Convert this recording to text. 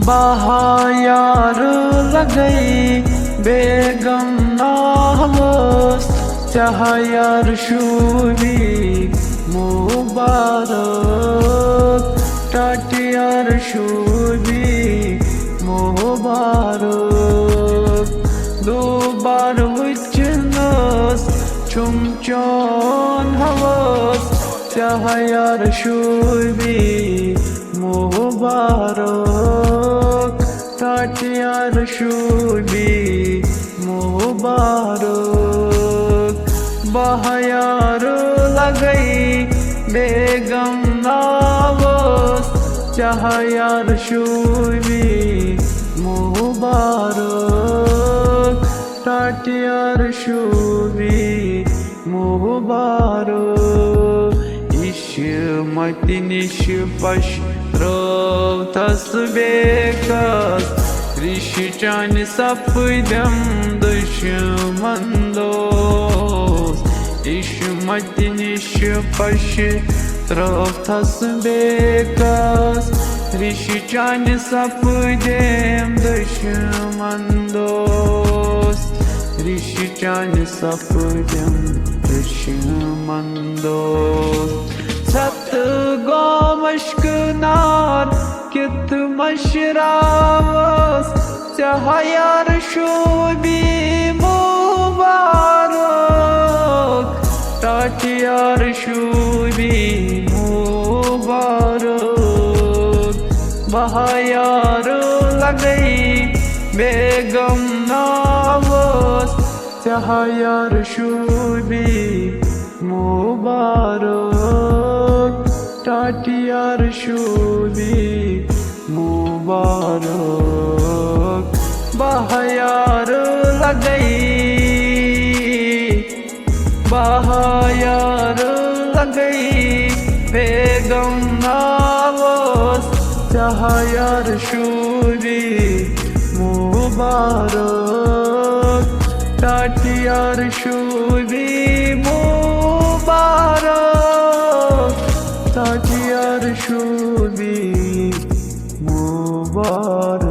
बहायार लगई बेगम नावस चाहयार शुभी मुबारक टाटियार शुभी मुबारक दोबार विचनस चुमचौन हवस चाहयार शुभी मुबारक टाटियार शुभी मुबारक बहायार लगई बेगम नावस चाहयार शुभी मुबारक टाटियार शुभी मुबारक मतिनिश पश रौथस बेकस रिशिचान सपदम दुश्मन दोस इशमतिनिश पश रौथस बेकस रिशिचान सपदम दुश्मन दोस रिशिचान सपदम दुश्मन दोस सत गोमश्क नार कित मशरावस चाहयार शुभी मुबारक टाटियार शुभी मुबारक बहायार लगई बेगम नावस चाहयार शुभी मुबारक टाटियार शुभी मुबारक बहायार लगई बेगम नावस चाहयार शुभी मुबारक टाटियार शुभी मुबारक टाटियार शुभी मुबारक।